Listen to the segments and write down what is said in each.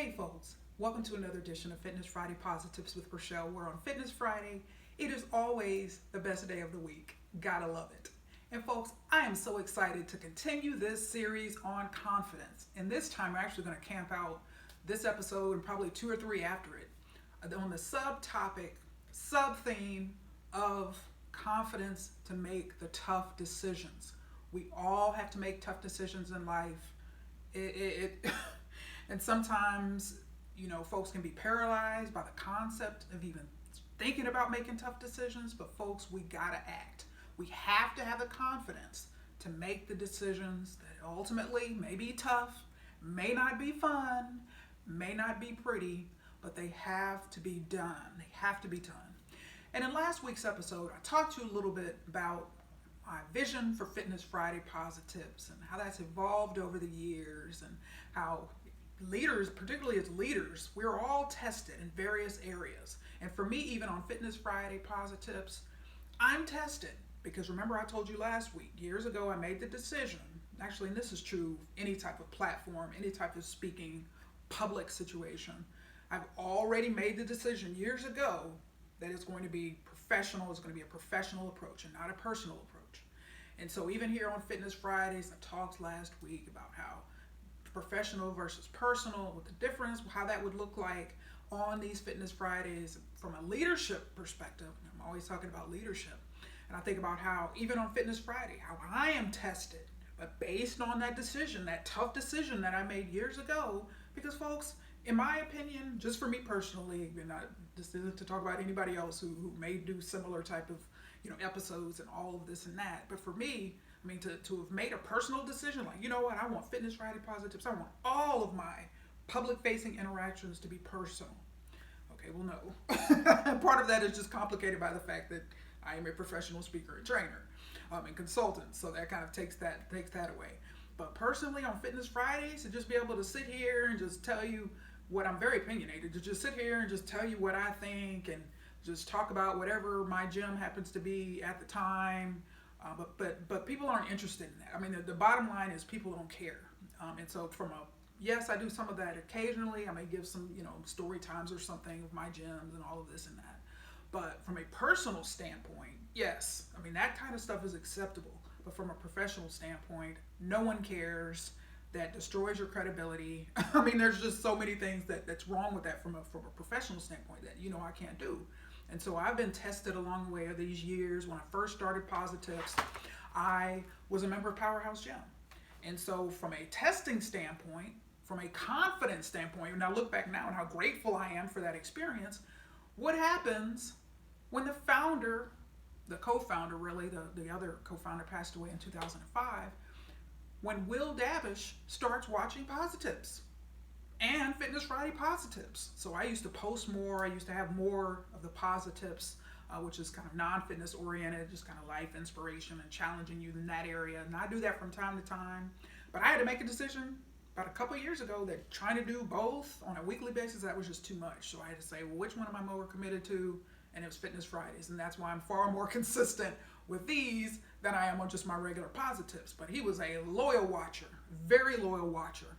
Hey folks, welcome to another edition of Fitness Friday Posi-TIPS with Rachelle. We're on Fitness Friday. It is always the best day of the week. Gotta love it. And folks, I am so excited to continue this series on confidence. And this time we're actually going to camp out this episode and probably two or three after it on the subtopic, sub-theme of confidence to make the tough decisions. We all have to make tough decisions in life. And sometimes, folks can be paralyzed by the concept of even thinking about making tough decisions, but folks, we gotta act. We have to have the confidence to make the decisions that ultimately may be tough, may not be fun, may not be pretty, but they have to be done. They have to be done. And in last week's episode, I talked to you a little bit about my vision for Fitness Friday Posi-TIPS and how that's evolved over the years, and how leaders, particularly as leaders, we're all tested in various areas. And for me, even on Fitness Friday Posi-TIPS, I'm tested because remember I told you last week, years ago, I made the decision, actually, and this is true any type of platform, any type of speaking, public situation. I've already made the decision years ago that it's going to be professional, it's going to be a professional approach and not a personal approach. And so even here on Fitness Fridays, I talked last week about how professional versus personal, what the difference, how that would look like on these Fitness Fridays from a leadership perspective. I'm always talking about leadership. And I think about how even on Fitness Friday, how I am tested, but based on that decision, that tough decision that I made years ago, because folks, in my opinion, just for me personally, and this isn't to talk about anybody else who may do similar type of episodes and all of this and that, but for me, to have made a personal decision, like, you know what, I want Fitness Friday Posi-TIPS, I want all of my public-facing interactions to be personal. Okay, well, no. Part of that is just complicated by the fact that I am a professional speaker and trainer and consultant, so that kind of takes that away. But personally, on Fitness Fridays, to just be able to sit here and just tell you what I'm very opinionated, to just sit here and just tell you what I think and just talk about whatever my gym happens to be at the time. But people aren't interested in that. The bottom line is people don't care. And so yes, I do some of that occasionally. I may give some, story times or something of my gyms and all of this and that. But from a personal standpoint, yes, that kind of stuff is acceptable. But from a professional standpoint, no one cares. That destroys your credibility. There's just so many things that's wrong with that from a professional standpoint that, I can't do. And so I've been tested along the way of these years. When I first started Posi-TIPS, I was a member of Powerhouse Gym. And so from a testing standpoint, from a confidence standpoint, and I look back now and how grateful I am for that experience, what happens when the founder, the co-founder really, the other co-founder passed away in 2005, when Will Davish starts watching Posi-TIPS and Fitness Friday Posi-TIPS. So I used to post more. I used to have more of the Posi-TIPS, which is kind of non-fitness oriented, just kind of life inspiration and challenging you in that area. And I do that from time to time. But I had to make a decision about a couple of years ago that trying to do both on a weekly basis, that was just too much. So I had to say, well, which one am I more committed to? And it was Fitness Fridays. And that's why I'm far more consistent with these than I am on just my regular Posi-TIPS. But he was a loyal watcher, very loyal watcher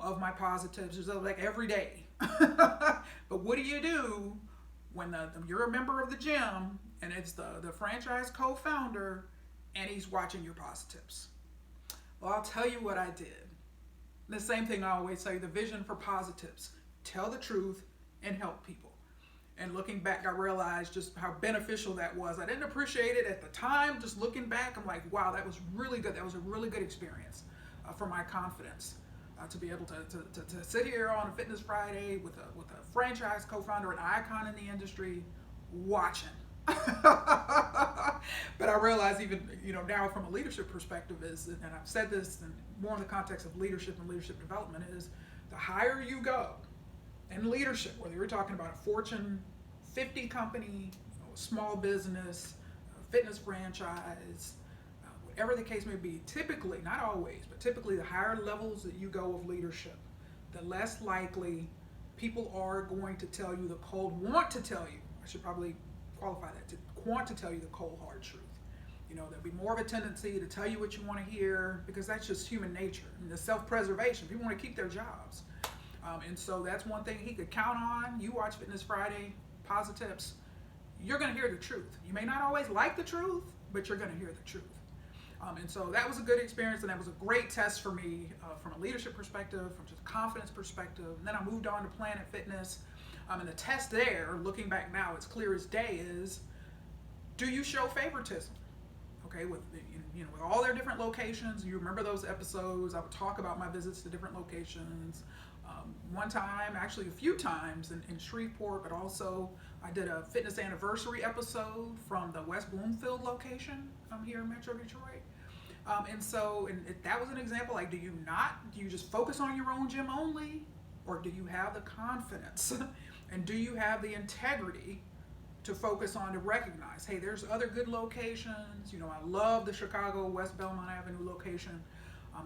of my Posi-TIPS. It was like every day. But what do you do when you're a member of the gym and it's the franchise co-founder and he's watching your Posi-TIPS? Well, I'll tell you what I did. The same thing I always say, the vision for Posi-TIPS: tell the truth and help people. And looking back, I realized just how beneficial that was. I didn't appreciate it at the time. Just looking back, I'm like, wow, that was really good. That was a really good experience for my confidence to be able to sit here on a Fitness Friday with a franchise co-founder, an icon in the industry, watching. But I realize even, now from a leadership perspective is, and I've said this and more in the context of leadership and leadership development, is the higher you go in leadership, whether you're talking about a Fortune 50 company, a small business, a fitness franchise, whatever the case may be, typically, not always, but typically the higher levels that you go of leadership, the less likely people are going to tell you want to tell you, I should probably qualify that, to want to tell you the cold, hard truth. There'll be more of a tendency to tell you what you want to hear because that's just human nature. And the self-preservation, people want to keep their jobs. And so that's one thing he could count on. You watch Fitness Friday, Posi-TIPS, you're going to hear the truth. You may not always like the truth, but you're going to hear the truth. And so that was a good experience, and that was a great test for me from a leadership perspective, from just a confidence perspective. And then I moved on to Planet Fitness. And the test there, looking back now, it's clear as day, is do you show favoritism? Okay, with with all their different locations. You remember those episodes? I would talk about my visits to different locations. One time, actually a few times in Shreveport, but also I did a fitness anniversary episode from the West Bloomfield location here in Metro Detroit. And that was an example. Like, do you just focus on your own gym only, or do you have the confidence and do you have the integrity to focus on, to recognize, hey, there's other good locations. I love the Chicago West Belmont Avenue location.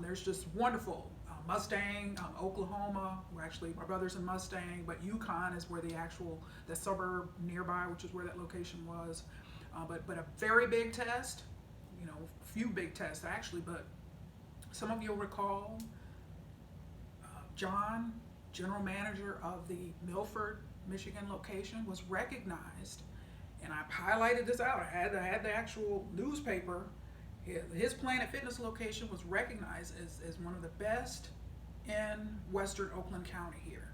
There's just wonderful Mustang, Oklahoma. We're actually, my brother's in Mustang, but Yukon is where the suburb nearby, which is where that location was. But a very big test, a few big tests actually, but some of you'll recall John, general manager of the Milford, Michigan location, was recognized, and I highlighted this out. I had the actual newspaper. His Planet Fitness location was recognized as one of the best in Western Oakland County here.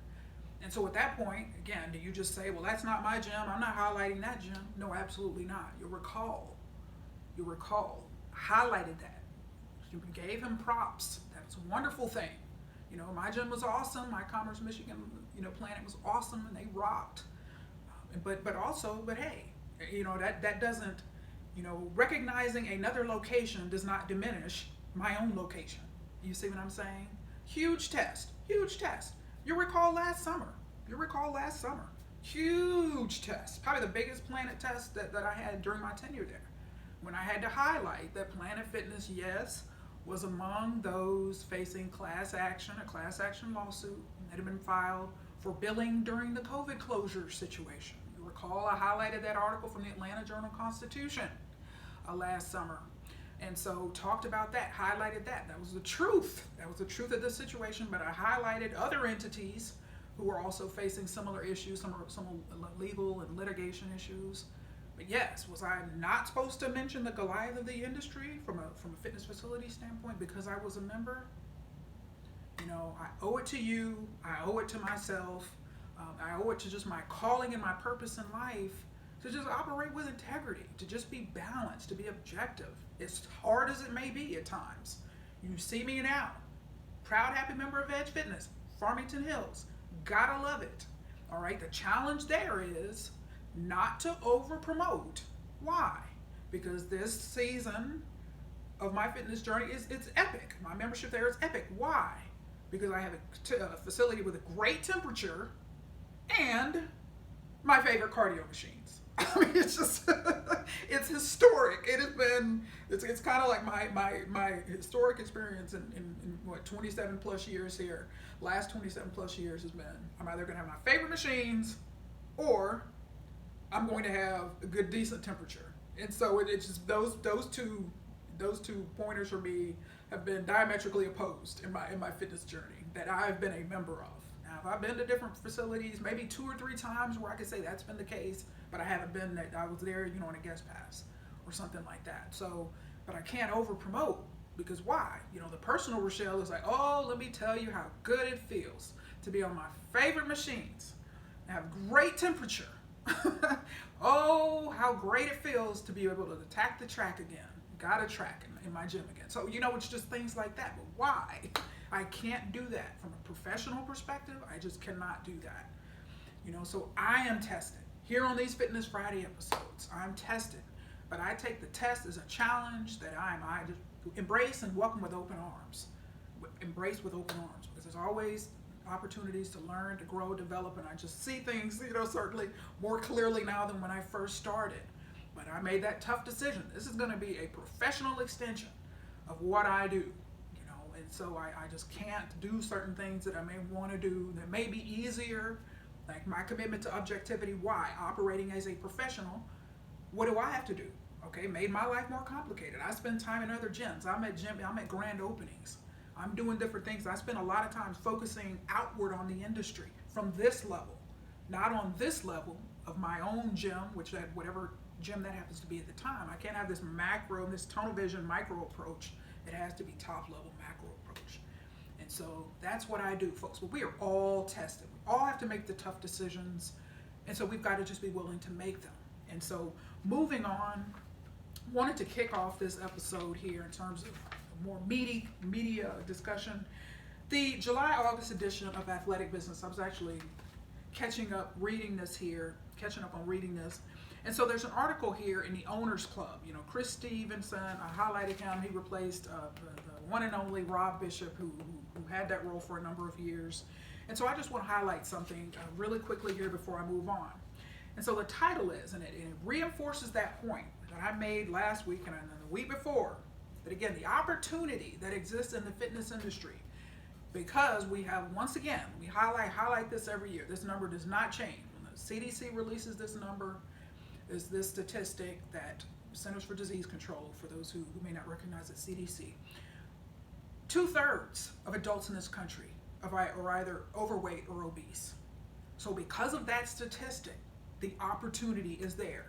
And so at that point, again, do you just say, well, that's not my gym, I'm not highlighting that gym? No, absolutely not. You'll recall, highlighted that. You gave him props. That was a wonderful thing. My gym was awesome. My Commerce, Michigan, Planet was awesome, and they rocked. But hey, that doesn't, recognizing another location does not diminish my own location. You see what I'm saying? Huge test. You recall last summer. Huge test. Probably the biggest Planet test that I had during my tenure there. When I had to highlight that Planet Fitness, yes, was among those facing a class action lawsuit that had been filed for billing during the COVID closure situation. You recall I highlighted that article from the Atlanta Journal-Constitution last summer. And so talked about that, highlighted that. That was the truth. Of the situation, but I highlighted other entities who were also facing similar issues, some legal and litigation issues. But yes, was I not supposed to mention the Goliath of the industry from a fitness facility standpoint because I was a member? I owe it to you. I owe it to myself. I owe it to just my calling and my purpose in life to just operate with integrity, to just be balanced, to be objective, as hard as it may be at times. You see me now, proud, happy member of Edge Fitness, Farmington Hills. Gotta love it. All right, the challenge there is not to over promote. Why? Because this season of my fitness journey it's epic. My membership there is epic. Why? Because I have a facility with a great temperature and my favorite cardio machines. I mean, it's just it's historic. It's kind of like my historic experience in what 27 plus years here. Last 27 plus years has been, I'm either going to have my favorite machines or I'm going to have a good, decent temperature. And so it's just those two pointers for me have been diametrically opposed in my fitness journey that I've been a member of. Now, if I've been to different facilities, maybe 2 or 3 times where I could say that's been the case, but I haven't been that I was there, on a guest pass or something like that. So, but I can't over promote because why? The personal Rachelle is like, oh, let me tell you how good it feels to be on my favorite machines and have great temperature. Oh, how great it feels to be able to attack the track again. Got a track in my gym again. So, it's just things like that. But why? I can't do that from a professional perspective. I just cannot do that. So I am tested. Here on these Fitness Friday episodes, I'm tested. But I take the test as a challenge that I just embrace and welcome with open arms. Embrace with open arms. Because there's always opportunities to learn, to grow, develop, and I just see things, certainly more clearly now than when I first started. But I made that tough decision. This is going to be a professional extension of what I do, and so I just can't do certain things that I may want to do that may be easier, like my commitment to objectivity. Why? Operating as a professional, what do I have to do? Okay, made my life more complicated. I spend time in other gyms. I'm at grand openings. I'm doing different things. I spend a lot of time focusing outward on the industry from this level, not on this level of my own gym, which that whatever gym that happens to be at the time. I can't have this macro, this tunnel vision micro approach. It has to be top level macro approach. And so that's what I do, folks. But we are all tested. We all have to make the tough decisions. And so we've got to just be willing to make them. And so moving on, wanted to kick off this episode here in terms of more media discussion. The July-August edition of Athletic Business, I was actually catching up on reading this. And so there's an article here in the Owners Club. You know, Chris Stevenson, I highlighted him. He replaced the one and only Rob Bishop, who had that role for a number of years. And so I just want to highlight something really quickly here before I move on. And so the title is, and it reinforces that point that I made last week and the week before, that again, the opportunity that exists in the fitness industry, because we have, once again, we highlight this every year. This number does not change. When the CDC releases this number, is this statistic that Centers for Disease Control, for those who may not recognize it, CDC, 2/3 of adults in this country are either overweight or obese. So because of that statistic, the opportunity is there.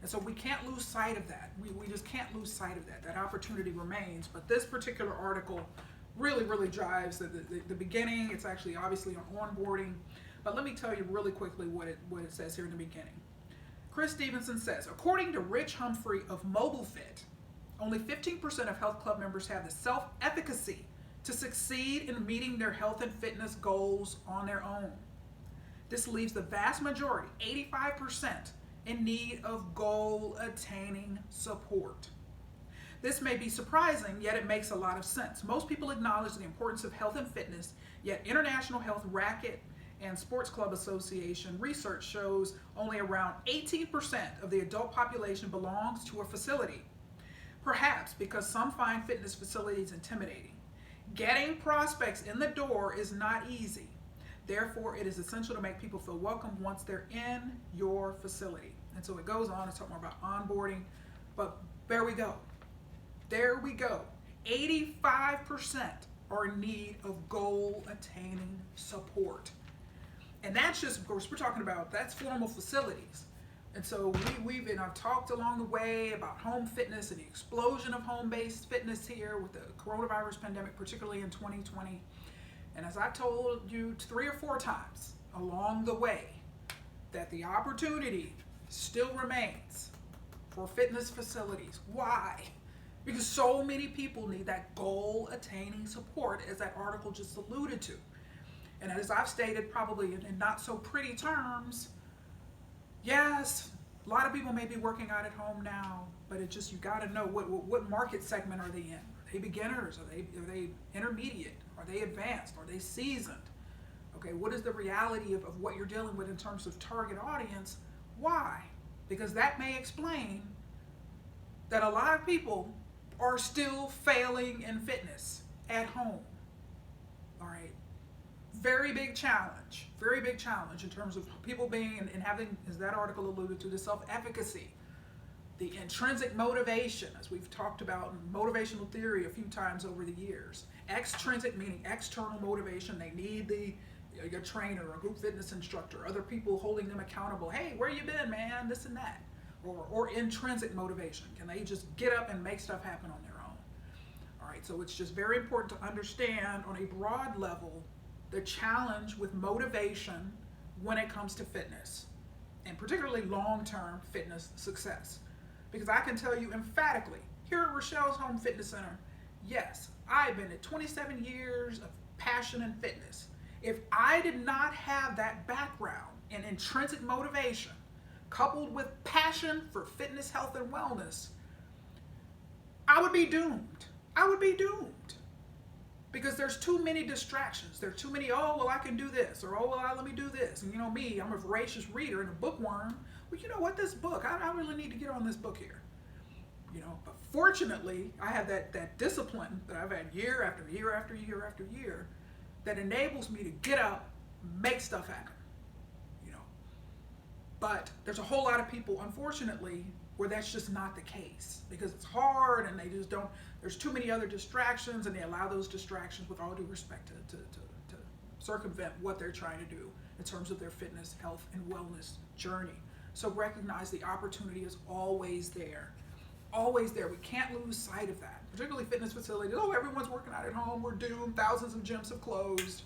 And so we can't lose sight of that. We just can't lose sight of that. That opportunity remains. But this particular article really drives the beginning. It's actually obviously on onboarding. But let me tell you really quickly what it says here in the beginning. Chris Stevenson says, according to Rich Humphrey of MobileFit, only 15% of health club members have the self-efficacy to succeed in meeting their health and fitness goals on their own. This leaves the vast majority, 85%, in need of goal-attaining support. This may be surprising, yet it makes a lot of sense. Most people acknowledge the importance of health and fitness, yet International Health Racket and Sports Club Association research shows only around 18% of the adult population belongs to a facility. Perhaps because some find fitness facilities intimidating. Getting prospects in the door is not easy. Therefore, it is essential to make people feel welcome once they're in your facility. And so it goes on to talk more about onboarding, but there we go. 85% are in need of goal-attaining support. And that's just, of course, we're talking about, that's formal facilities. And so I've talked along the way about home fitness and the explosion of home-based fitness here with the coronavirus pandemic, particularly in 2020. And as I told you 3 or 4 times along the way, that the opportunity still remains for fitness facilities. Why? Because so many people need that goal-attaining support, as that article just alluded to. And as I've stated, probably in not so pretty terms, yes, a lot of people may be working out at home now, but it's just, you got to know what market segment are they in? Are they beginners? Are they intermediate? Are they advanced? Are they seasoned? Okay, what is the reality of what you're dealing with in terms of target audience? Why? Because that may explain that a lot of people are still failing in fitness at home. All right. Very big challenge in terms of people being and having, as that article alluded to, the self-efficacy, the intrinsic motivation, as we've talked about in motivational theory a few times over the years. Extrinsic meaning external motivation. They need a trainer, a group fitness instructor, other people holding them accountable. Hey, where you been, man? This and that. Or intrinsic motivation. Can they just get up and make stuff happen on their own? All right, so it's just very important to understand on a broad level the challenge with motivation when it comes to fitness, and particularly long-term fitness success. Because I can tell you emphatically, here at Rachelle's Home Fitness Center, yes, I've been at 27 years of passion in fitness. If I did not have that background in intrinsic motivation, coupled with passion for fitness, health, and wellness, I would be doomed. Because there's too many distractions. There's too many, oh, well, I can do this, or, oh, well, let me do this. And you know me, I'm a voracious reader and a bookworm. Well, you know what, this book, I really need to get on this book here. You know, but fortunately, I have that discipline that I've had year after year after year after year that enables me to get up, make stuff happen. You know, but there's a whole lot of people, unfortunately, where that's just not the case because it's hard and they just don't, there's too many other distractions and they allow those distractions, with all due respect, to circumvent what they're trying to do in terms of their fitness, health, and wellness journey. So recognize the opportunity is always there. Always there. We can't lose sight of that. Particularly fitness facilities. Oh, everyone's working out at home. We're doomed. Thousands of gyms have closed.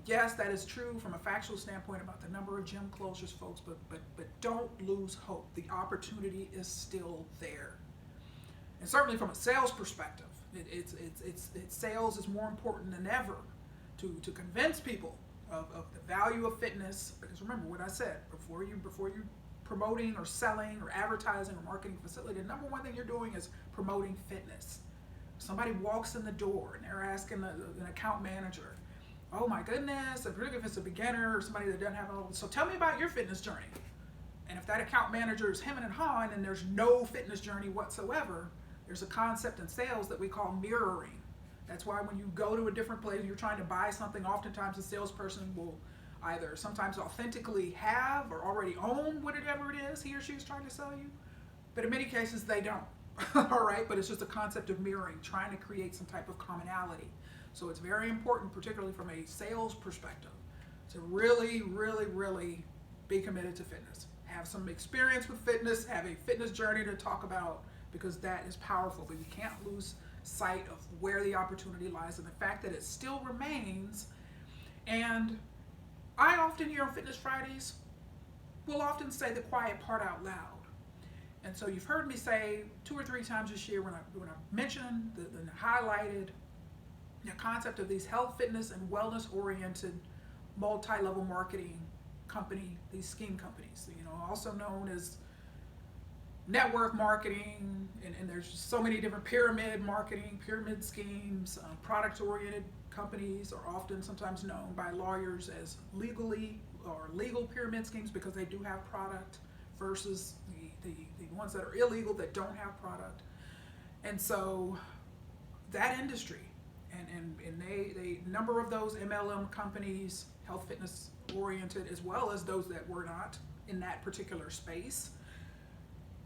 Yes, that is true from a factual standpoint about the number of gym closures, folks, but don't lose hope. The opportunity is still there. And certainly from a sales perspective, it's sales is more important than ever to convince people of the value of fitness. Because remember what I said, before you promoting or selling or advertising or marketing facility, the number one thing you're doing is promoting fitness. Somebody walks in the door and they're asking an account manager, oh my goodness, particularly if it's a beginner or somebody that doesn't have so tell me about your fitness journey. And if that account manager is hemming and hawing and there's no fitness journey whatsoever, there's a concept in sales that we call mirroring. That's why when you go to a different place, you're trying to buy something, oftentimes a salesperson will either sometimes authentically have or already own whatever it is he or she is trying to sell you, but in many cases they don't. All right, but it's just a concept of mirroring, trying to create some type of commonality. So it's very important, particularly from a sales perspective, to really, really, really be committed to fitness. Have some experience with fitness, have a fitness journey to talk about, because that is powerful, but you can't lose sight of where the opportunity lies and the fact that it still remains. And I often hear on Fitness Fridays, will often say the quiet part out loud. And so you've heard me say 2 or 3 times this year when I mentioned the highlighted the concept of these health, fitness, and wellness-oriented multi-level marketing company, these scheme companies, also known as network marketing, and there's just so many different pyramid marketing, pyramid schemes. Product-oriented companies are often sometimes known by lawyers as legal pyramid schemes because they do have product versus the ones that are illegal that don't have product. And so that industry and they number of those MLM companies, health fitness oriented, as well as those that were not in that particular space,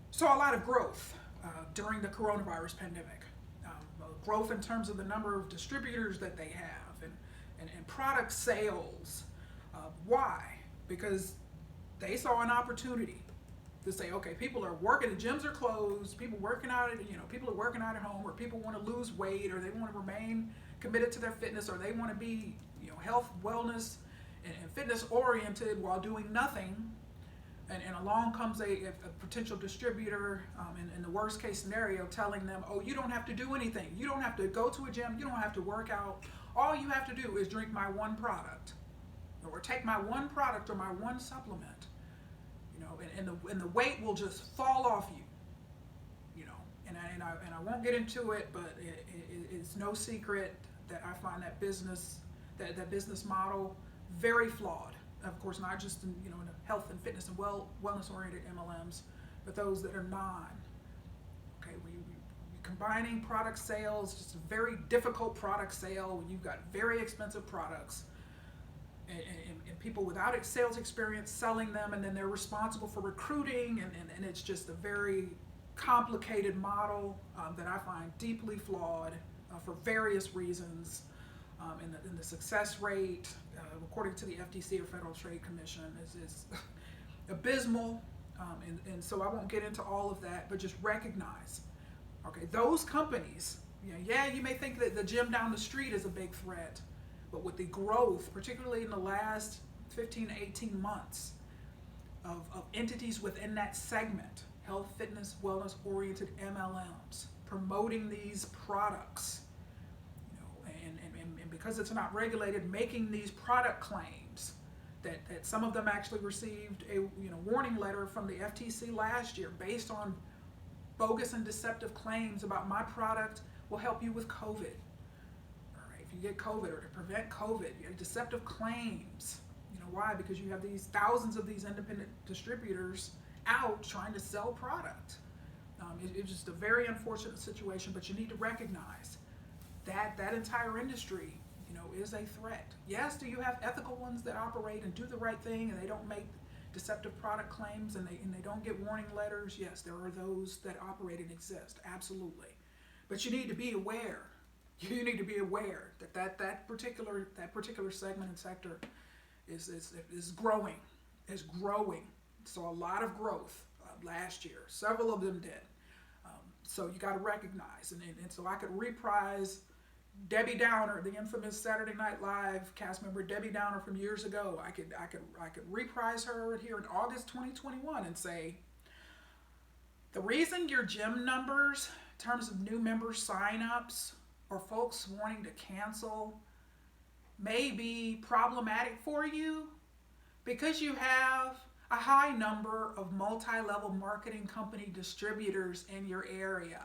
saw a lot of growth during the coronavirus pandemic. Growth in terms of the number of distributors that they have and product sales. Why? Because they saw an opportunity to say, okay, people are working, the gyms are closed, people working out at, people are working out at home, or people want to lose weight, or they want to remain committed to their fitness, or they want to be, health, wellness, and fitness oriented while doing nothing. And along comes a potential distributor in the worst case scenario telling them, oh, you don't have to do anything. You don't have to go to a gym. You don't have to work out. All you have to do is drink my one product or take my one product or my one supplement, and the weight will just fall off you, and I won't get into it, but it's no secret that I find that business model very flawed. Of course, not just in the health and fitness and wellness-oriented MLMs, but those that are non. Okay, we combining product sales, just a very difficult product sale when you've got very expensive products, and people without sales experience selling them, and then they're responsible for recruiting, and it's just a very complicated model that I find deeply flawed for various reasons. And the success rate, according to the FTC or Federal Trade Commission, is abysmal. And so I won't get into all of that, but just recognize, okay, those companies, you may think that the gym down the street is a big threat, but with the growth, particularly in the last 15 to 18 months of entities within that segment, health, fitness, wellness-oriented MLMs, promoting these products, and because it's not regulated, making these product claims that some of them actually received a warning letter from the FTC last year based on bogus and deceptive claims about my product will help you with COVID. All right, if you get COVID or to prevent COVID, you have deceptive claims. Why? Because you have these thousands of these independent distributors out trying to sell product. It's just a very unfortunate situation, but you need to recognize that entire industry, is a threat. Yes, do you have ethical ones that operate and do the right thing and they don't make deceptive product claims and they don't get warning letters, yes, there are those that operate and exist, absolutely. But you need to be aware. You need to be aware that particular segment and sector is growing, So a lot of growth last year. Several of them did. So you got to recognize, and so I could reprise Debbie Downer, the infamous Saturday Night Live cast member Debbie Downer from years ago. I could reprise her here in August 2021 and say, the reason your gym numbers, in terms of new member signups or folks wanting to cancel, may be problematic for you because you have a high number of multi-level marketing company distributors in your area.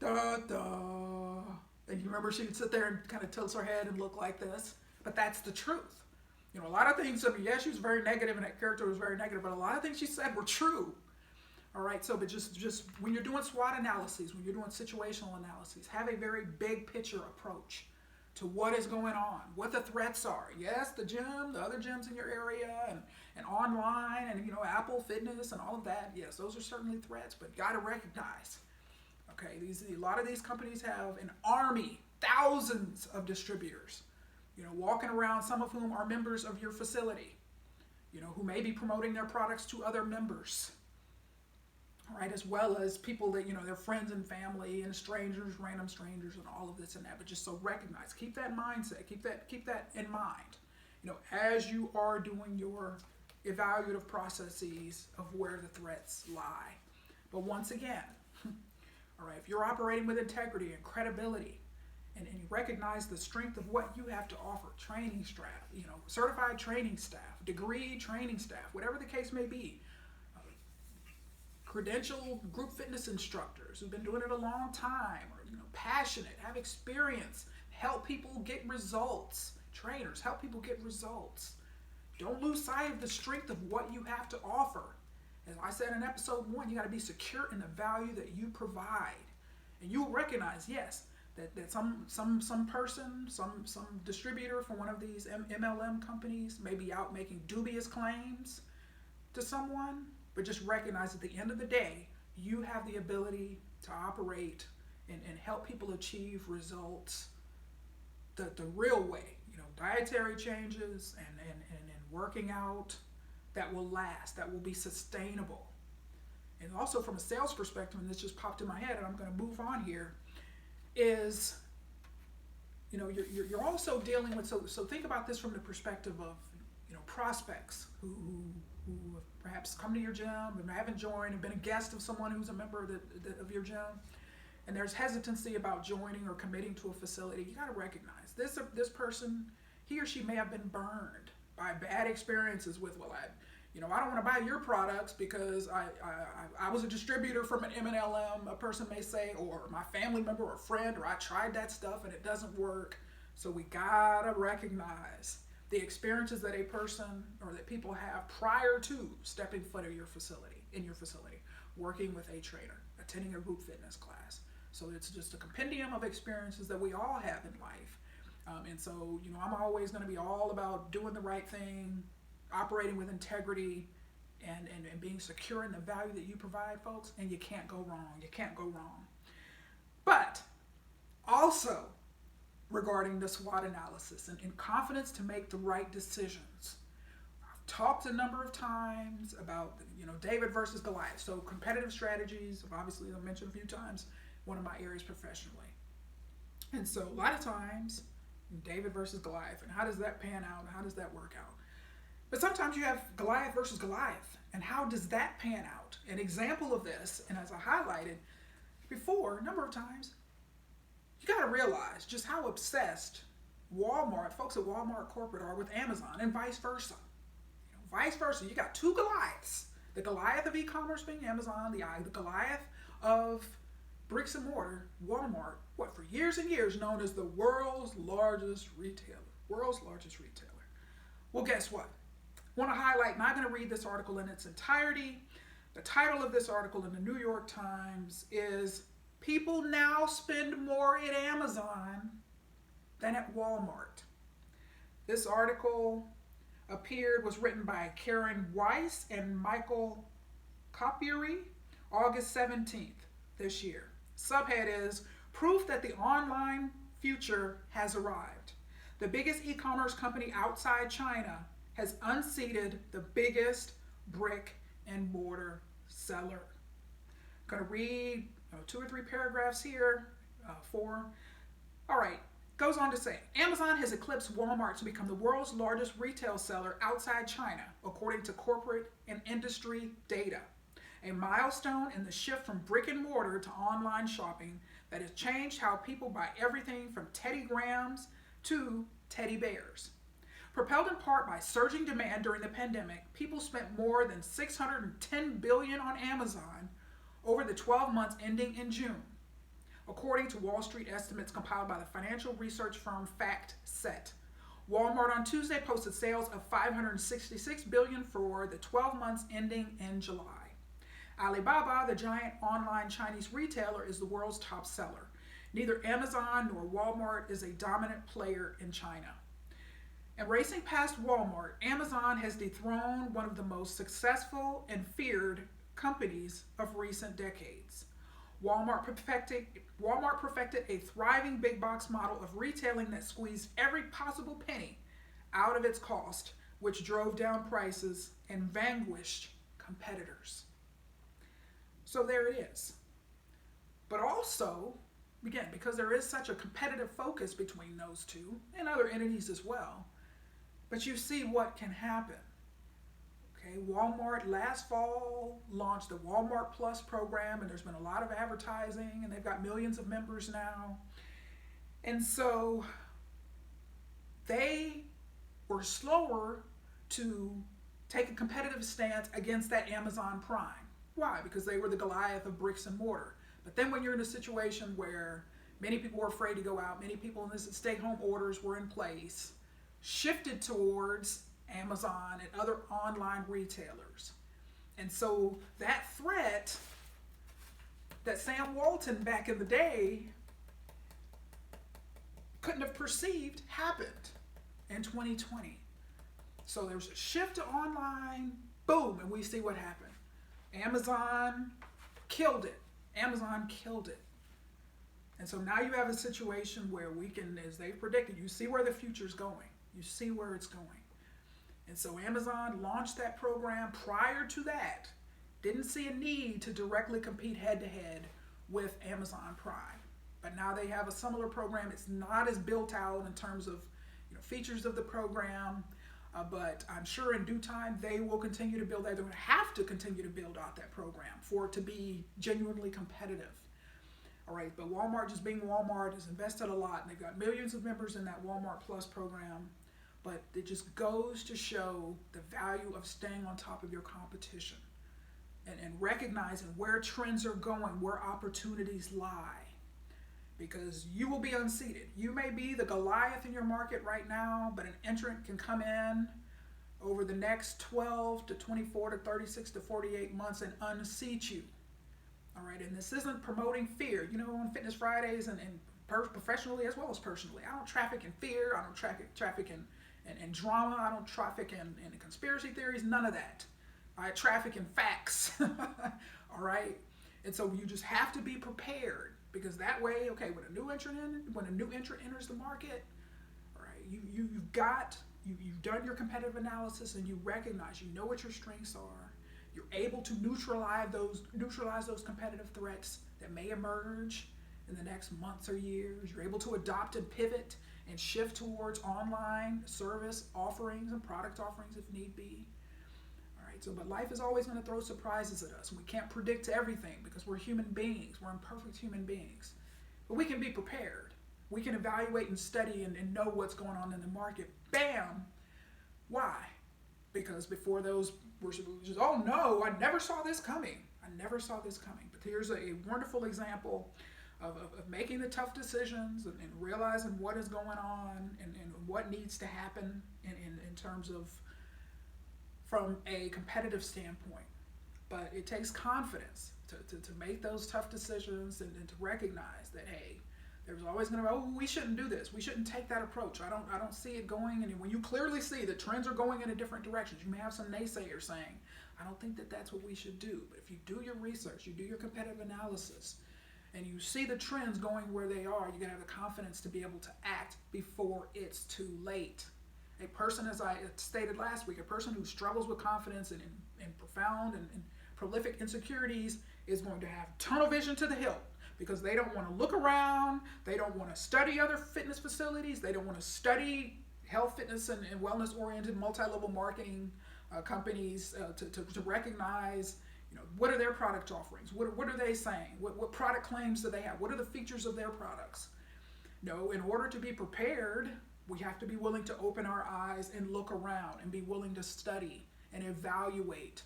Da, da. And you remember she would sit there and kind of tilt her head and look like this, but that's the truth. You know, a lot of things, I mean, yes, she was very negative and that character was very negative, but a lot of things she said were true. All right, so but just when you're doing SWOT analyses, when you're doing situational analyses, have a very big picture approach to what is going on, what the threats are. Yes, the gym, the other gyms in your area, and online, and Apple Fitness and all of that. Yes, those are certainly threats, but you got to recognize. Okay, a lot of these companies have an army, thousands of distributors, walking around, some of whom are members of your facility, who may be promoting their products to other members. All right, as well as people that, their friends and family and strangers, random strangers, and all of this and that. But just so recognize, keep that mindset, keep that in mind, as you are doing your evaluative processes of where the threats lie. But once again, all right, if you're operating with integrity and credibility, and you recognize the strength of what you have to offer, training staff, certified training staff, degree training staff, whatever the case may be, credentialed group fitness instructors who've been doing it a long time, or passionate, have experience, help people get results, trainers, help people get results. Don't lose sight of the strength of what you have to offer. As I said in episode 1, you got to be secure in the value that you provide. And you'll recognize, yes, that some person, some distributor for one of these MLM companies may be out making dubious claims to someone, but just recognize at the end of the day, you have the ability to operate and help people achieve results the real way. Dietary changes and working out that will last, that will be sustainable. And also from a sales perspective, and this just popped in my head and I'm going to move on here, is, you're also dealing with, so think about this from the perspective of, prospects who have perhaps come to your gym and haven't joined and been a guest of someone who's a member of your gym, and there's hesitancy about joining or committing to a facility. You got to recognize this person, he or she may have been burned by bad experiences with, I don't want to buy your products because I was a distributor from an MLM, a person may say, or my family member or friend, or I tried that stuff and it doesn't work. So we gotta recognize the experiences that a person or that people have prior to stepping foot in your facility, working with a trainer, attending a group fitness class. So it's just a compendium of experiences that we all have in life. And so, I'm always going to be all about doing the right thing, operating with integrity, and being secure in the value that you provide, folks, and you can't go wrong. You can't go wrong. But also, regarding the SWOT analysis and confidence to make the right decisions. I've talked a number of times about, David versus Goliath. So competitive strategies, obviously I've mentioned a few times, one of my areas professionally. And so a lot of times, David versus Goliath, and how does that pan out, and how does that work out? But sometimes you have Goliath versus Goliath, and how does that pan out? An example of this, and as I highlighted before a number of times, you got to realize just how obsessed folks at Walmart corporate are with Amazon, and vice versa. Vice versa. You got two Goliaths. The Goliath of e-commerce being Amazon, the Goliath of bricks and mortar, Walmart, for years and years known as the world's largest retailer. Well, guess what? I want to highlight, and I'm going to read this article in its entirety. The title of this article in the New York Times is, "People Now Spend More at Amazon Than at Walmart." This article was written by Karen Weiss and Michael Copiery, August 17th this year. Subhead is Proof that the online future has arrived. The biggest e-commerce company outside China has unseated the biggest brick and mortar seller. I'm going to read 2 or 3 paragraphs here, 4. All right. Goes on to say, Amazon has eclipsed Walmart to become the world's largest retail seller outside China, according to corporate and industry data. A milestone in the shift from brick and mortar to online shopping that has changed how people buy everything from Teddy Grahams to teddy bears. Propelled in part by surging demand during the pandemic, people spent more than $610 billion on Amazon over the 12 months ending in June, according to Wall Street estimates compiled by the financial research firm FactSet. Walmart on Tuesday posted sales of $566 billion for the 12 months ending in July. Alibaba, the giant online Chinese retailer, is the world's top seller. Neither Amazon nor Walmart is a dominant player in China. And racing past Walmart, Amazon has dethroned one of the most successful and feared companies of recent decades. Walmart perfected a thriving big box model of retailing that squeezed every possible penny out of its cost, which drove down prices and vanquished competitors. So there it is. But also, again, because there is such a competitive focus between those two and other entities as well, but you see what can happen. Okay, Walmart last fall launched the Walmart Plus program, and there's been a lot of advertising, and they've got millions of members now. And so they were slower to take a competitive stance against that Amazon Prime. Why? Because they were the Goliath of bricks and mortar. But then when you're in a situation where many people were afraid to go out, many people in this stay-home orders were in place, shifted towards Amazon and other online retailers. And so that threat that Sam Walton back in the day couldn't have perceived happened in 2020. So there's a shift to online, boom, and we see what happened. Amazon killed it. Amazon killed it. And so now you have a situation where we can, as they predicted, you see where the future's going. You see where it's going. And so Amazon launched that program. Prior to that, didn't see a need to directly compete head-to-head with Amazon Prime. But now they have a similar program. It's not as built out in terms of features of the program, but I'm sure in due time they will continue to build that. They're going to have to continue to build out that program for it to be genuinely competitive. All right, but Walmart, just being Walmart, has invested a lot, and they've got millions of members in that Walmart Plus program. But it just goes to show the value of staying on top of your competition and recognizing where trends are going, where opportunities lie. Because you will be unseated. You may be the Goliath in your market right now, but an entrant can come in over the next 12 to 24 to 36 to 48 months and unseat you. All right, and this isn't promoting fear. On Fitness Fridays and professionally as well as personally, I don't traffic in fear. I don't traffic in drama. I don't traffic in conspiracy theories. None of that. I traffic in facts. All right, and so you just have to be prepared. Because that way, okay, when a new entrant enters the market, all right, you've done your competitive analysis and you recognize, what your strengths are. You're able to neutralize those competitive threats that may emerge in the next months or years. You're able to adopt and pivot and shift towards online service offerings and product offerings if need be. So, but life is always going to throw surprises at us. And we can't predict everything because we're human beings. We're imperfect human beings. But we can be prepared. We can evaluate and study and know what's going on in the market. Bam! Why? Because before those were just, oh no, I never saw this coming. But here's a wonderful example of making the tough decisions and realizing what is going on and what needs to happen in terms of from a competitive standpoint. But it takes confidence to make those tough decisions and to recognize that, hey, There's always going to be, oh, we shouldn't do this. We shouldn't take that approach. I don't see it going. And when you clearly see the trends are going in a different directions, you may have some naysayers saying, I don't think that that's what we should do. But if you do your research, you do your competitive analysis, and you see the trends going where they are, you're going to have the confidence to be able to act before it's too late. A person, as I stated last week, a person who struggles with confidence and profound and prolific insecurities is going to have tunnel vision to the hilt, because they don't want to look around, they don't want to study other fitness facilities, they don't want to study health, fitness, and wellness-oriented multi-level marketing companies to recognize, what are their product offerings, what are they saying, what product claims do they have, what are the features of their products. No, in order to be prepared, we have to be willing to open our eyes and look around and be willing to study and evaluate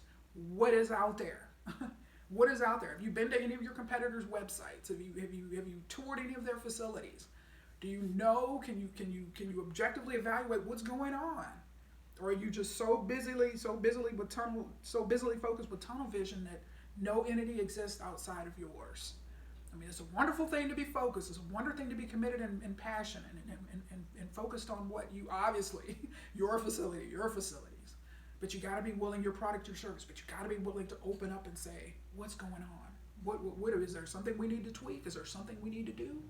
what is out there. What is out there? Have you been to any of your competitors' websites? Have you toured any of their facilities? Do you know? Can you objectively evaluate what's going on? Or are you just so busily focused with tunnel vision that no entity exists outside of yours? I mean, it's a wonderful thing to be focused. It's a wonderful thing to be committed and passionate and focused on what you obviously your facilities. But you got to be willing, your product, your service, but you got to be willing to open up and say, what's going on? What is there something we need to tweak? Is there something we need to do?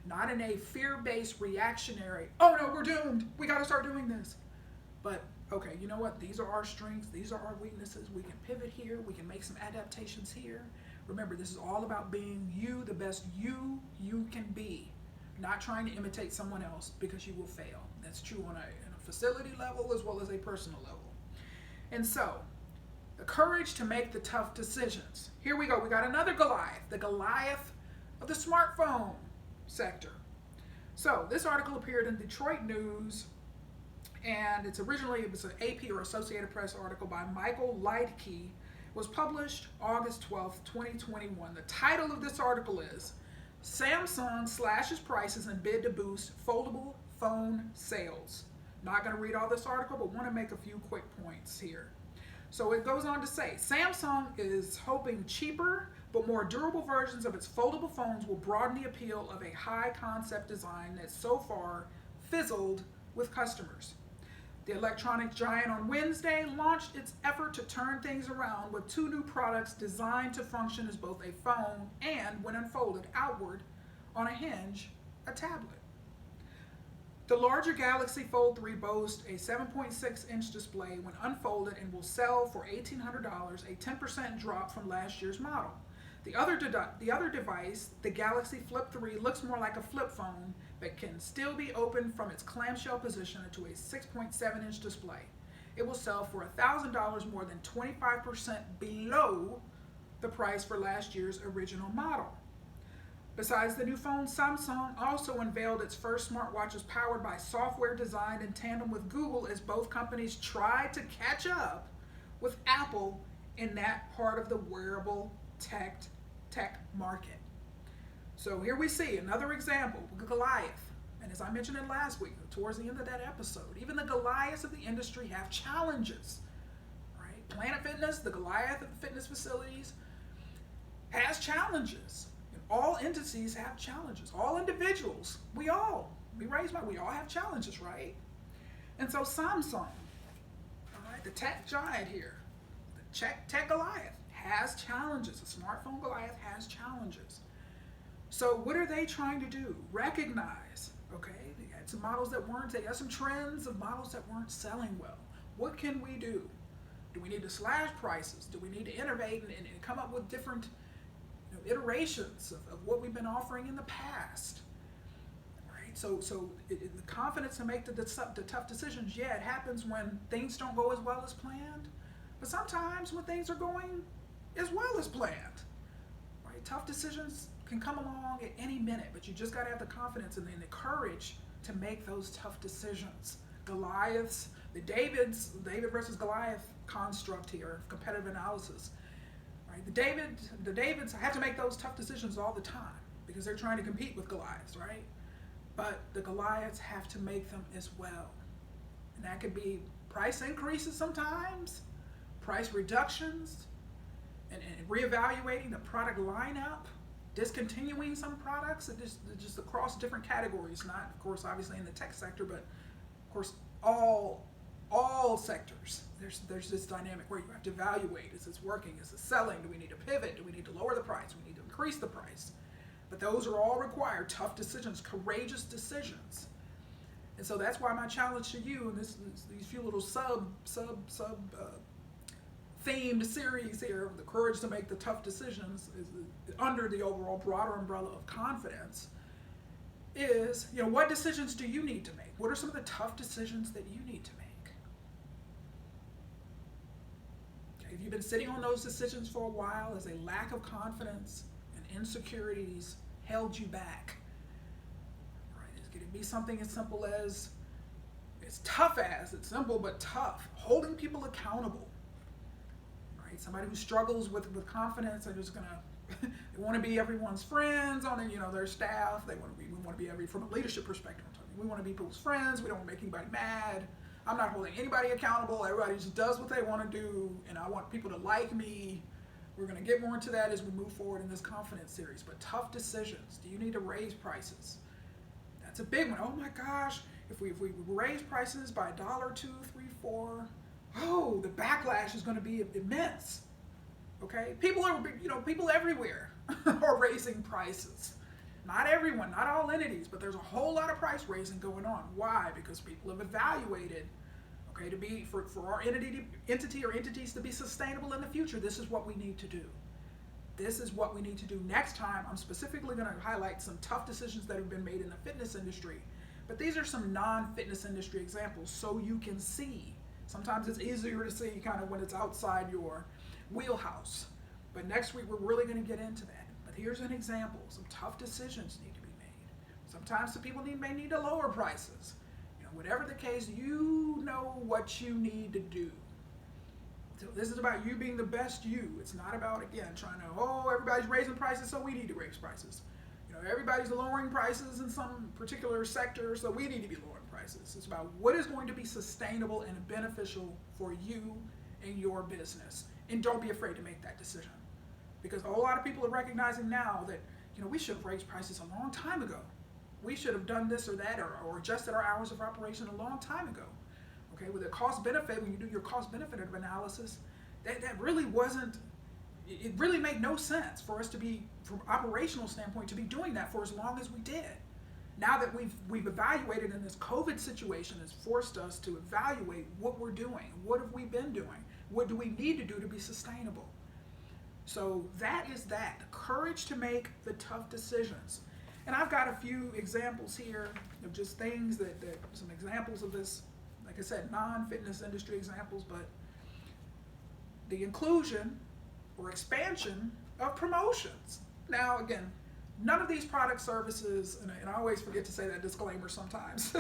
Not in a fear-based, reactionary, oh no, we're doomed, we got to start doing this. But, okay, you know what? These are our strengths. These are our weaknesses. We can pivot here. We can make some adaptations here. Remember, this is all about being you, the best you can be. Not trying to imitate someone else, because you will fail. That's true on a facility level as well as a personal level. And so, the courage to make the tough decisions. Here we go. We got another Goliath, the Goliath of the smartphone sector. So, this article appeared in Detroit News, and it was an AP or Associated Press article by Michael Leidke. It was published August 12th, 2021. The title of this article is Samsung Slashes Prices and Bid to Boost Foldable Phone Sales. Not going to read all this article, but want to make a few quick points here. So it goes on to say, Samsung is hoping cheaper but more durable versions of its foldable phones will broaden the appeal of a high concept design that so far fizzled with customers. The electronic giant on Wednesday launched its effort to turn things around with two new products designed to function as both a phone and, when unfolded outward on a hinge, a tablet. The larger Galaxy Fold 3 boasts a 7.6-inch display when unfolded and will sell for $1,800, a 10% drop from last year's model. The other device, the Galaxy Flip 3, looks more like a flip phone, but can still be opened from its clamshell position to a 6.7-inch display. It will sell for $1,000, more than 25% below the price for last year's original model. Besides the new phone, Samsung also unveiled its first smartwatches powered by software designed in tandem with Google, as both companies tried to catch up with Apple in that part of the wearable tech market. So here we see another example, Goliath. And as I mentioned it last week, towards the end of that episode, even the Goliaths of the industry have challenges. Right? Planet Fitness, the Goliath of the fitness facilities, has challenges. All entities have challenges. All individuals, we all have challenges, right? And so Samsung, all right, the tech giant here, the tech Goliath, has challenges. The smartphone Goliath has challenges. So what are they trying to do? Recognize, okay, they had some models they had some trends of models that weren't selling well. What can we do? Do we need to slash prices? Do we need to innovate and come up with different iterations of what we've been offering in the past, right? So the confidence to make the tough decisions, it happens when things don't go as well as planned, but sometimes when things are going as well as planned, right? Tough decisions can come along at any minute, but you just got to have the confidence and the courage to make those tough decisions. Goliaths, the David versus Goliath construct here, competitive analysis. The Davids have to make those tough decisions all the time because they're trying to compete with Goliaths, right? But the Goliaths have to make them as well. And that could be price increases sometimes, price reductions, and reevaluating the product lineup, discontinuing some products, just across different categories, not, of course, obviously in the tech sector, but of course, all sectors. There's this dynamic where you have to evaluate, is this working, is this selling, do we need to pivot, do we need to lower the price, do we need to increase the price? But those are all required tough decisions, courageous decisions. And so that's why my challenge to you in these few little sub themed series here, the courage to make the tough decisions, is under the overall broader umbrella of confidence, is, what decisions do you need to make? What are some of the tough decisions that you need to make? Okay, if you've been sitting on those decisions for a while, as a lack of confidence and insecurities held you back, right? Could it be something as simple as, it's simple but tough, holding people accountable, right? Somebody who struggles with confidence and is gonna they want to be everyone's friends on their staff. We want to be from a leadership perspective. We want to be people's friends. We don't want to make anybody mad. I'm not holding anybody accountable. Everybody just does what they want to do, and I want people to like me. We're going to get more into that as we move forward in this confidence series. But tough decisions. Do you need to raise prices? That's a big one. Oh my gosh, if we raise prices by $1, $2, $3, $4, the backlash is going to be immense. Okay, people everywhere are raising prices. Not everyone, not all entities, but there's a whole lot of price raising going on. Why? Because people have evaluated, for our entity or entities to be sustainable in the future, this is what we need to do. This is what we need to do. Next time, I'm specifically going to highlight some tough decisions that have been made in the fitness industry. But these are some non-fitness industry examples so you can see. Sometimes it's easier to see kind of when it's outside your wheelhouse. But next week we're really going to get into that. But here's an example. Some tough decisions need to be made. Sometimes some people may need to lower prices. Whatever the case, you know what you need to do. So this is about you being the best you. It's not about, again, trying to, everybody's raising prices, so we need to raise prices. Everybody's lowering prices in some particular sector, so we need to be lowering prices. It's about what is going to be sustainable and beneficial for you and your business. And don't be afraid to make that decision. Because a whole lot of people are recognizing now that, we should have raised prices a long time ago. We should have done this or that or adjusted our hours of operation a long time ago. Okay, with the cost benefit, when you do your cost benefit analysis, that really wasn't, it really made no sense for us to be, from an operational standpoint, to be doing that for as long as we did. Now that we've evaluated, and this COVID situation has forced us to evaluate what we're doing. What have we been doing? What do we need to do to be sustainable? So that is that, the courage to make the tough decisions. And I've got a few examples here of just things that some examples of this, like I said, non-fitness industry examples, but the inclusion or expansion of promotions. Now, again, none of these product services, and I always forget to say that disclaimer sometimes,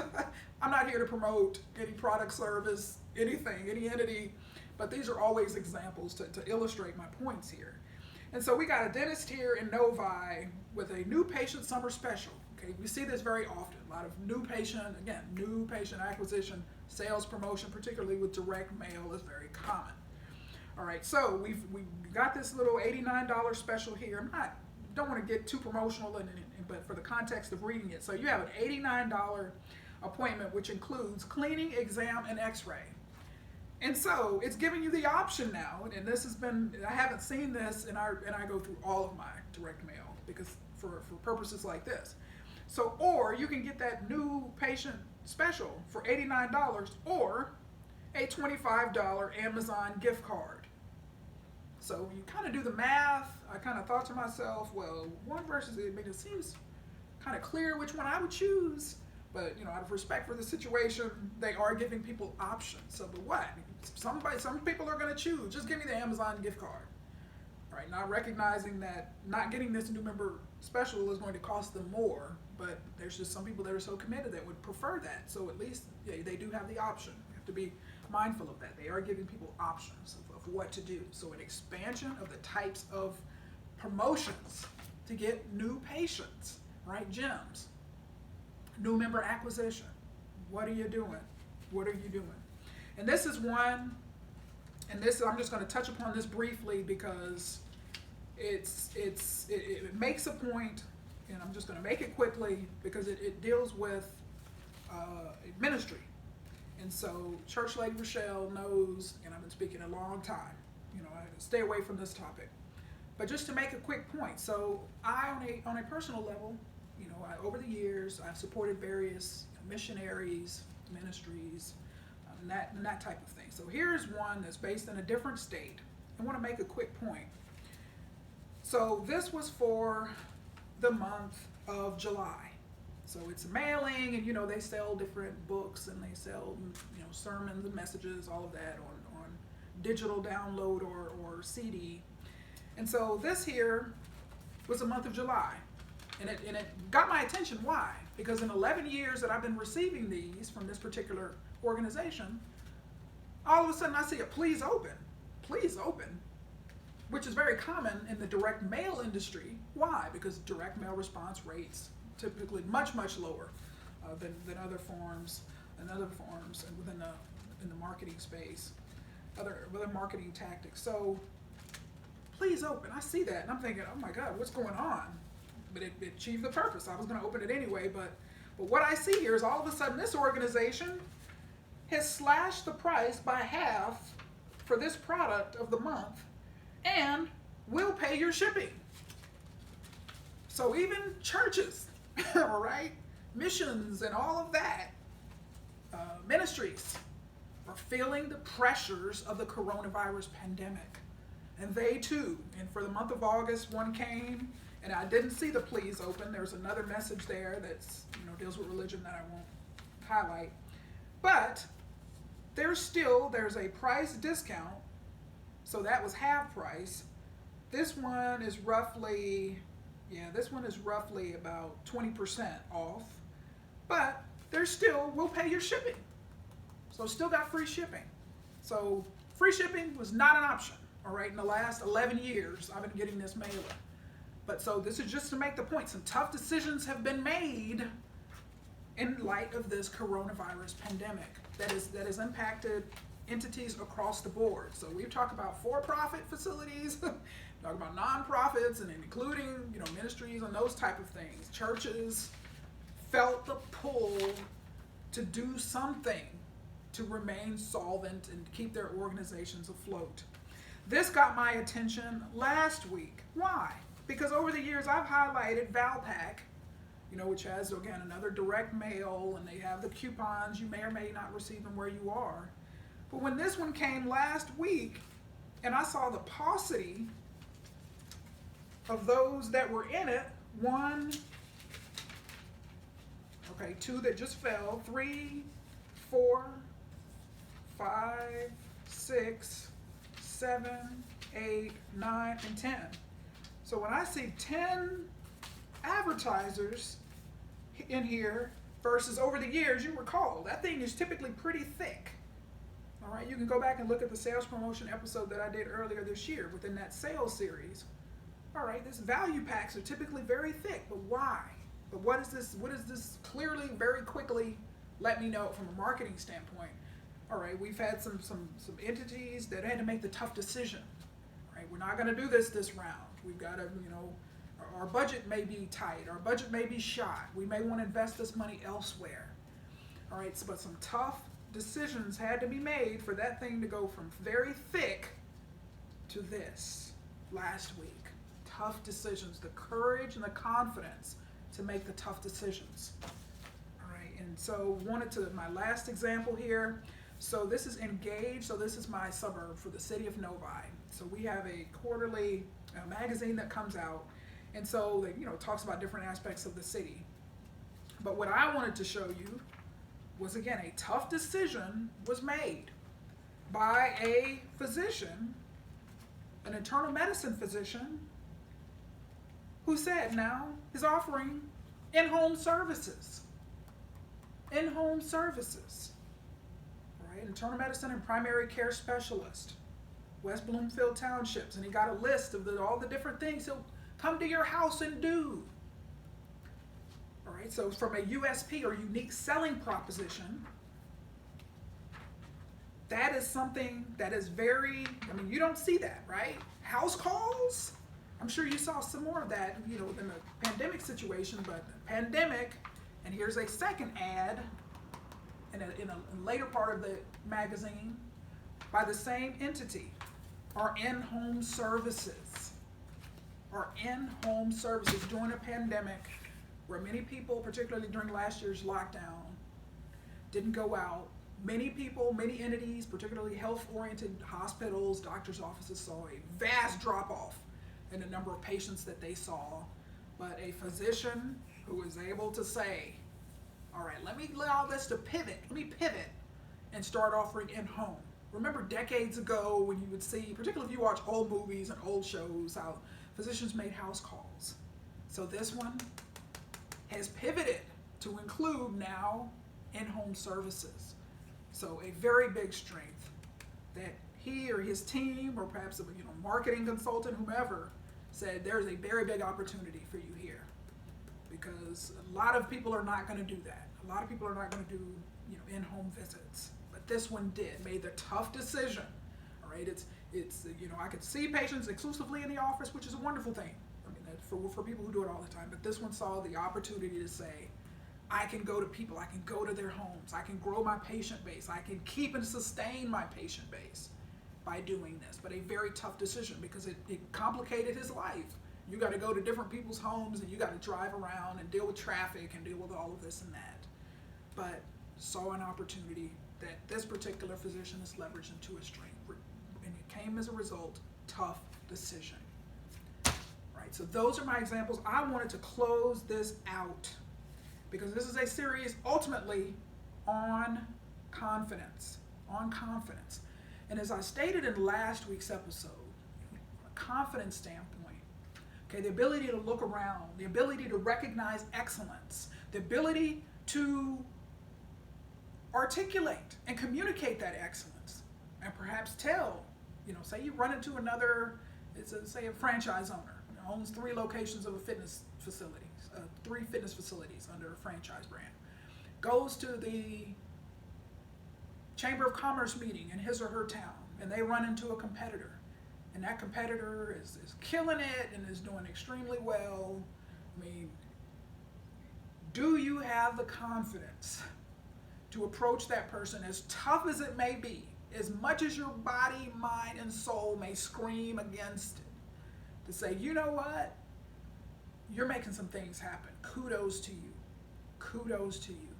I'm not here to promote any product service, anything, any entity, but these are always examples to illustrate my points here. And so we got a dentist here in Novi with a new patient summer special. Okay, we see this very often. A lot of new patient acquisition, sales promotion, particularly with direct mail, is very common. All right, so we got this little $89 special here. Don't want to get too promotional, but for the context of reading it. So you have an $89 appointment, which includes cleaning, exam, and x-ray. And so it's giving you the option now, and this has been, I haven't seen this, and I go through all of my direct mail because for purposes like this. So, or you can get that new patient special for $89 or a $25 Amazon gift card. So you kind of do the math. I kind of thought to myself, well, one versus it seems kind of clear which one I would choose. But, out of respect for the situation, they are giving people options. So, but what? Some people are going to choose, just give me the Amazon gift card. All right, not recognizing that not getting this new member special is going to cost them more, but there's just some people that are so committed that would prefer that. So at least they do have the option. We have to be mindful of that. They are giving people options of what to do. So an expansion of the types of promotions to get new patients, right? Gyms. New member acquisition. What are you doing? What are you doing? And this is one, and this I'm just going to touch upon this briefly because it makes a point, and I'm just going to make it quickly because it deals with ministry. And so Church Lady Rachelle knows, and I've been speaking a long time, I stay away from this topic. But just to make a quick point, so on a personal level, over the years, I've supported various missionaries, ministries, and that type of thing. So here's one that's based in a different state. I want to make a quick point. So this was for the month of July. So it's a mailing, and they sell different books, and they sell sermons and messages, all of that on digital download or CD. And so this here was the month of July, and it got my attention. Why? Because in 11 years that I've been receiving these from this particular organization, all of a sudden I see a please open, which is very common in the direct mail industry. Why? Because direct mail response rates typically much lower than other forms and within the marketing space, other marketing tactics. So please open. I see that and I'm thinking, oh my God, what's going on? But it achieved the purpose. I was going to open it anyway, but what I see here is all of a sudden this organization has slashed the price by half for this product of the month and will pay your shipping. So even churches, all right, missions and all of that, ministries are feeling the pressures of the coronavirus pandemic. And they too, and for the month of August, one came, and I didn't see the please open. There's another message there that's, deals with religion that I won't highlight. But there's a price discount, so that was half price. This one is roughly about 20% off, but there's still, we'll pay your shipping. So still got free shipping. So free shipping was not an option, all right? In the last 11 years, I've been getting this mailer. But so this is just to make the point. Some tough decisions have been made in light of this coronavirus pandemic that has impacted entities across the board. So we've talked about for-profit facilities, talk about nonprofits, and including ministries and those type of things. Churches felt the pull to do something to remain solvent and keep their organizations afloat. This got my attention last week. Why? Because over the years I've highlighted Valpak, which has, again, another direct mail, and they have the coupons. You may or may not receive them where you are. But when this one came last week, and I saw the paucity of those that were in it, two that just fell, 3, 4, 5, 6, 7, 8, 9, and 10. So when I see 10 advertisers in here versus over the years, you recall, that thing is typically pretty thick. All right, you can go back and look at the sales promotion episode that I did earlier this year within that sales series. All right, this value packs are typically very thick, but why? But what is this clearly, very quickly let me know from a marketing standpoint? All right, we've had some entities that had to make the tough decision. All right, we're not going to do this round. We've got to, our budget may be tight. Our budget may be shot. We may want to invest this money elsewhere. All right, but some tough decisions had to be made for that thing to go from very thick to this last week. Tough decisions, the courage and the confidence to make the tough decisions. All right, and so my last example here. So this is Engage. So this is my suburb for the city of Novi. So we have a quarterly magazine that comes out, and so that talks about different aspects of the city. But what I wanted to show you was, again, a tough decision was made by a physician, an internal medicine physician, who said now is offering in-home services. In-home services. All right, internal medicine and primary care specialist, West Bloomfield Townships, and he got a list of all the different things he'll come to your house and do. All right, so from a USP or unique selling proposition, that is something that is very, you don't see that, right? House calls, I'm sure you saw some more of that, in the pandemic situation, but pandemic, and here's a second ad in a later part of the magazine by the same entity, our in-home services. Our in-home services during a pandemic where many people, particularly during last year's lockdown, didn't go out. Many people, many entities, particularly health-oriented hospitals, doctors' offices, saw a vast drop-off in the number of patients that they saw. But a physician who was able to say, all right, let me allow this to pivot. Let me pivot and start offering in-home. Remember decades ago when you would see, particularly if you watch old movies and old shows, how physicians made house calls. So this one has pivoted to include now in-home services. So a very big strength that he or his team, or perhaps a marketing consultant, whomever, said there's a very big opportunity for you here, because a lot of people are not going to do that. A lot of people are not going to do in-home visits, but this one made the tough decision. All right, it's I could see patients exclusively in the office, which is a wonderful thing. I mean, for people who do it all the time, but this one saw the opportunity to say, I can go to people, I can go to their homes, I can grow my patient base, I can keep and sustain my patient base by doing this. But a very tough decision, because it complicated his life. You got to go to different people's homes, and you got to drive around and deal with traffic and deal with all of this and that. But saw an opportunity that this particular physician is leveraged into his strength, and it came as a result, tough decision. Right, so those are my examples. I wanted to close this out because this is a series ultimately on confidence, And as I stated in last week's episode, from a confidence standpoint, okay, the ability to look around, the ability to recognize excellence, the ability to articulate and communicate that excellence, and perhaps tell, say you run into say a franchise owner, owns 3 locations of a fitness facility, 3 fitness facilities under a franchise brand, goes to the Chamber of Commerce meeting in his or her town, and they run into a competitor, and that competitor is killing it and is doing extremely well. I mean, do you have the confidence to approach that person, as tough as it may be, as much as your body, mind, and soul may scream against it, to say, you know what? You're making some things happen. Kudos to you. Kudos to you.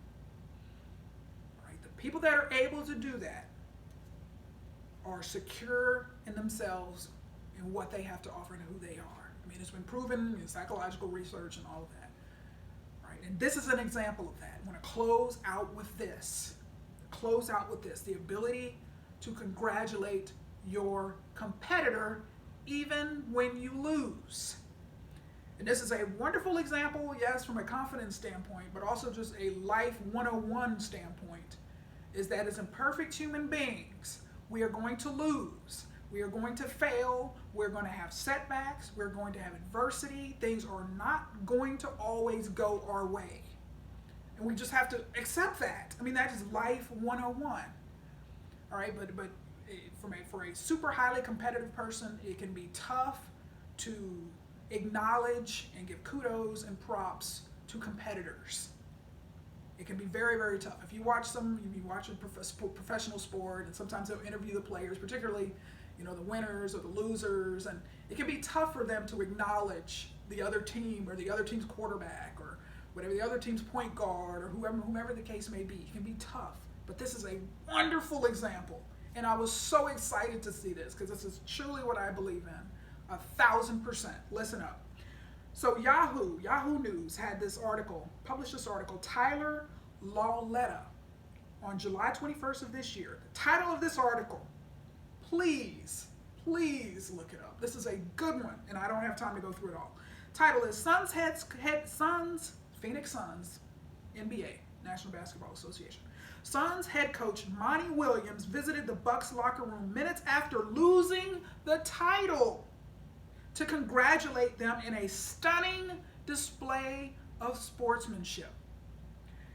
All right? The people that are able to do that are secure in themselves and what they have to offer and who they are. I mean, it's been proven in psychological research and all of that. All right? And this is an example of that. I want to close out with this. The ability to congratulate your competitor even when you lose. And this is a wonderful example, yes, from a confidence standpoint, but also just a life 101 standpoint, is that as imperfect human beings, we are going to lose. We are going to fail. We're going to have setbacks. We're going to have adversity. Things are not going to always go our way. And we just have to accept that. I mean, that is life 101. All right, but for a super highly competitive person, it can be tough to acknowledge and give kudos and props to competitors. It can be very, very tough. If you watch a professional sport, and sometimes they'll interview the players, particularly, the winners or the losers, and it can be tough for them to acknowledge the other team or the other team's quarterback or whatever, the other team's point guard or whomever the case may be. It can be tough. But this is a wonderful example. And I was so excited to see this, because this is truly what I believe in, 1,000%. Listen up. So Yahoo News published this article, Tyler Lauletta, on July 21st of this year. The title of this article, please look it up. This is a good one, and I don't have time to go through it all. Title is Phoenix Suns, NBA, National Basketball Association. Suns head coach Monty Williams visited the Bucks locker room minutes after losing the title to congratulate them in a stunning display of sportsmanship.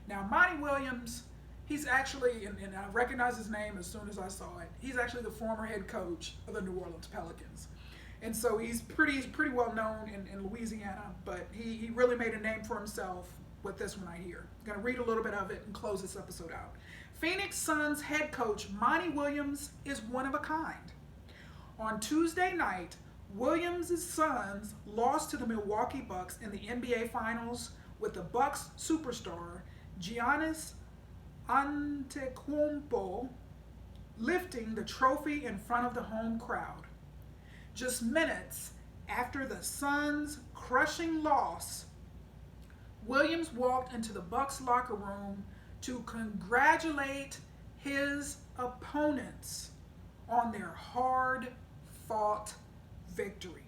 Now, Monty Williams, he's actually, and I recognized his name as soon as I saw it, he's actually the former head coach of the New Orleans Pelicans. And so he's pretty well known in Louisiana, but he really made a name for himself with this one right here. I'm going to read a little bit of it and close this episode out. Phoenix Suns head coach Monty Williams is one of a kind. On Tuesday night, Williams' Suns lost to the Milwaukee Bucks in the NBA Finals with the Bucks superstar Giannis Antetokounmpo lifting the trophy in front of the home crowd. Just minutes after the Suns' crushing loss, Williams walked into the Bucks locker room to congratulate his opponents on their hard-fought victory.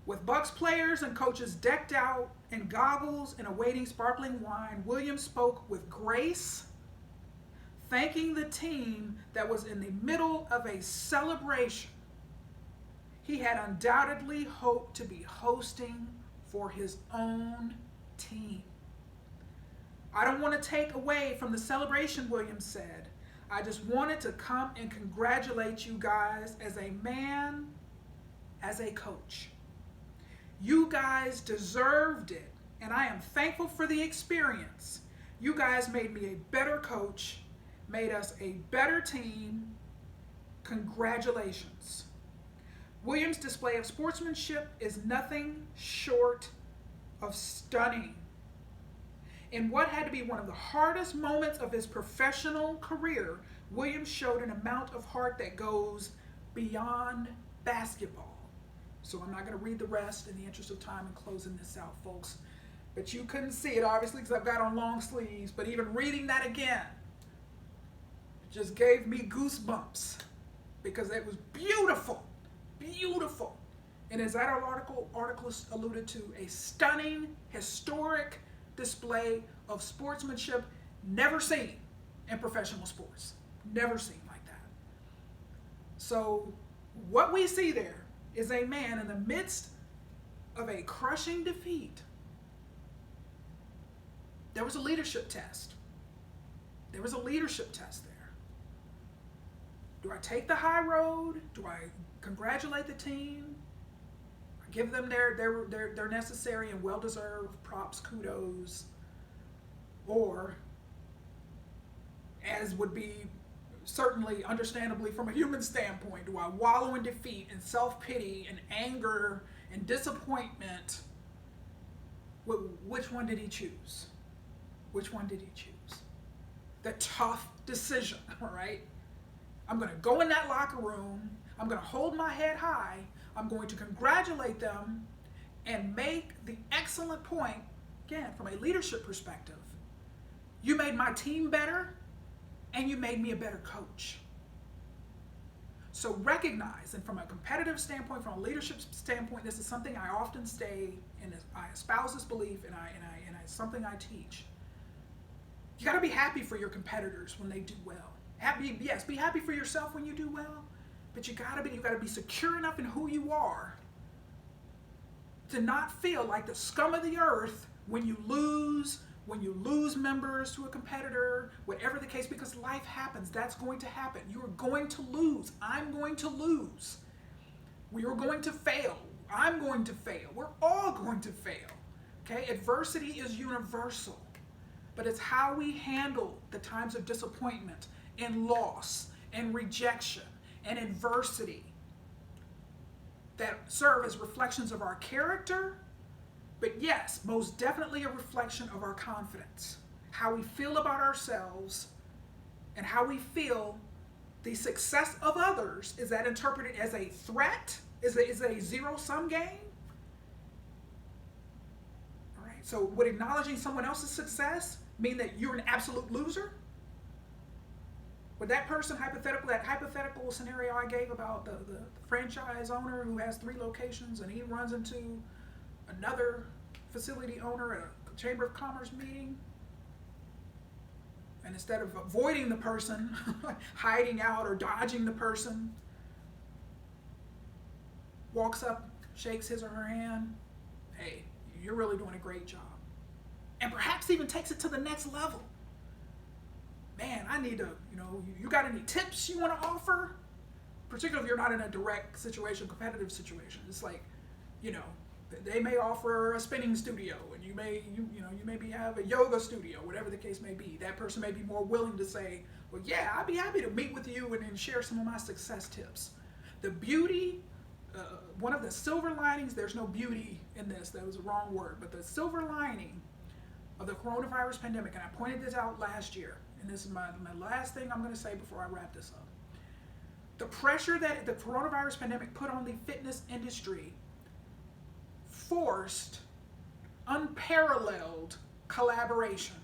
With Bucks players and coaches decked out in goggles and awaiting sparkling wine, Williams spoke with grace, thanking the team that was in the middle of a celebration he had undoubtedly hoped to be hosting for his own team. I don't want to take away from the celebration, Williams said. I just wanted to come and congratulate you guys as a man, as a coach. You guys deserved it, and I am thankful for the experience. You guys made me a better coach, made us a better team. Congratulations. Williams' display of sportsmanship is nothing short of stunning. In what had to be one of the hardest moments of his professional career, Williams showed an amount of heart that goes beyond basketball. So I'm not going to read the rest in the interest of time and closing this out, folks. But you couldn't see it, obviously, because I've got on long sleeves. But even reading that again, it just gave me goosebumps because it was beautiful. Beautiful. And as that article alluded to, a stunning, historic display of sportsmanship never seen in professional sports. Never seen like that. So what we see there is a man in the midst of a crushing defeat. There was a leadership test. There was a leadership test there. Do I take the high road? Do I congratulate the team? I give them their necessary and well-deserved props, kudos? Or, as would be certainly understandably from a human standpoint, do I wallow in defeat and self-pity and anger and disappointment? Which one did he choose? Which one did he choose? The tough decision, all right? I'm going to go in that locker room. I'm going to hold my head high. I'm going to congratulate them and make the excellent point, again, from a leadership perspective. You made my team better, and you made me a better coach. So recognize, and from a competitive standpoint, from a leadership standpoint, this is something I often say, and I espouse this belief, and it's something I teach. You got to be happy for your competitors when they do well. Yes, be happy for yourself when you do well, but you got to be secure enough in who you are to not feel like the scum of the earth when you lose members to a competitor, whatever the case, because life happens. That's going to happen. You're going to lose. I'm going to lose. We are going to fail. I'm going to fail. We're all going to fail. Okay? Adversity is universal, but it's how we handle the times of disappointment and loss and rejection and adversity that serve as reflections of our character, but yes, most definitely a reflection of our confidence, how we feel about ourselves and how we feel the success of others. Is that interpreted as a threat? Is it a zero-sum game? All right, so would acknowledging someone else's success mean that you're an absolute loser? Would that person, that hypothetical scenario I gave about the franchise owner who has 3 locations and he runs into another facility owner at a Chamber of Commerce meeting, and instead of avoiding the person, hiding out or dodging the person, walks up, shakes his or her hand, hey, you're really doing a great job. And perhaps even takes it to the next level. Man, I need to, you got any tips you want to offer? particularly if you're not in a direct situation, competitive situation. It's like, you know, they may offer a spinning studio, and you may maybe have a yoga studio, whatever the case may be. That person may be more willing to say, well, yeah, I'd be happy to meet with you and share some of my success tips. The beauty, one of the silver linings, there's no beauty in this, that was the wrong word, but the silver lining of the coronavirus pandemic, and I pointed this out last year, and this is my last thing I'm going to say before I wrap this up. The pressure that the coronavirus pandemic put on the fitness industry forced unparalleled collaboration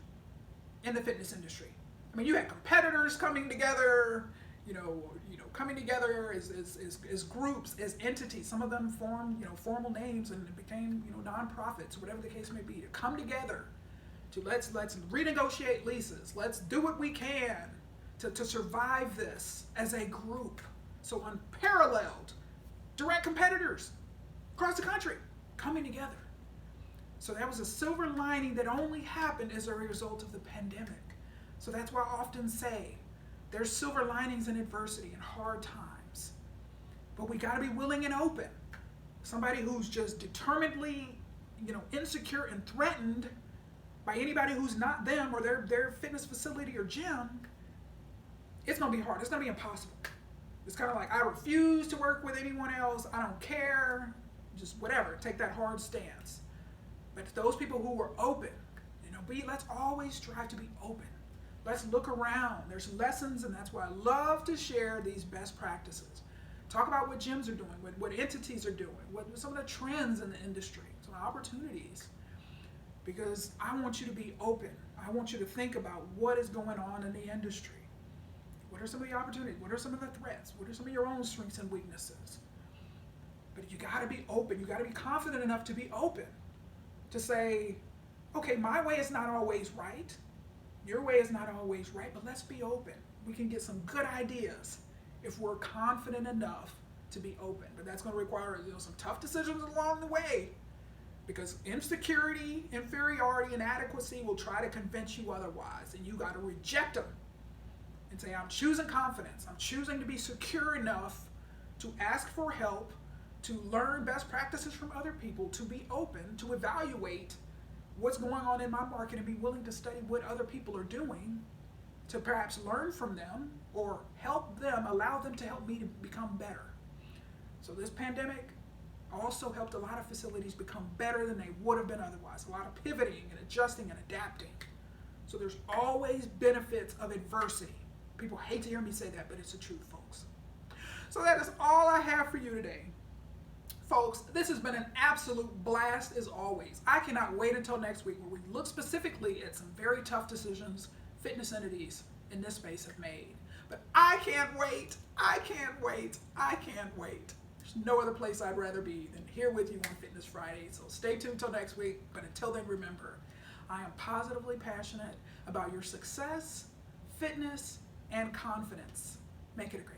in the fitness industry. I mean, you had competitors coming together, coming together as groups, as entities. Some of them formed, formal names and became, nonprofits, whatever the case may be, to come together to let's renegotiate leases. Let's do what we can to survive this as a group. So unparalleled, direct competitors across the country coming together. So that was a silver lining that only happened as a result of the pandemic. So that's why I often say there's silver linings in adversity and hard times. But we got to be willing and open. Somebody who's just determinedly, insecure and threatened by anybody who's not them or their fitness facility or gym, it's going to be hard. It's going to be impossible. It's kind of like, I refuse to work with anyone else. I don't care. Just whatever. Take that hard stance. But those people who are open, let's always strive to be open. Let's look around. There's lessons, and that's why I love to share these best practices. Talk about what gyms are doing, what entities are doing, what some of the trends in the industry, some opportunities. Because I want you to be open. I want you to think about what is going on in the industry. What are some of the opportunities? What are some of the threats? What are some of your own strengths and weaknesses? But you got to be open. You got to be confident enough to be open. To say, okay, my way is not always right. Your way is not always right, but let's be open. We can get some good ideas if we're confident enough to be open. But that's going to require some tough decisions along the way, because insecurity, inferiority, inadequacy will try to convince you otherwise, and you got to reject them and say, I'm choosing confidence. I'm choosing to be secure enough to ask for help, to learn best practices from other people, to be open, to evaluate what's going on in my market and be willing to study what other people are doing, to perhaps learn from them or help them, allow them to help me to become better. So this pandemic also helped a lot of facilities become better than they would have been otherwise. A lot of pivoting and adjusting and adapting. So there's always benefits of adversity. People hate to hear me say that, but it's the truth, folks. So that is all I have for you today. Folks, this has been an absolute blast as always. I cannot wait until next week where we look specifically at some very tough decisions fitness entities in this space have made. But I can't wait. I can't wait. I can't wait. There's no other place I'd rather be than here with you on Fitness Friday. So stay tuned till next week. But until then, remember, I am positively passionate about your success, fitness, and confidence. Make it a great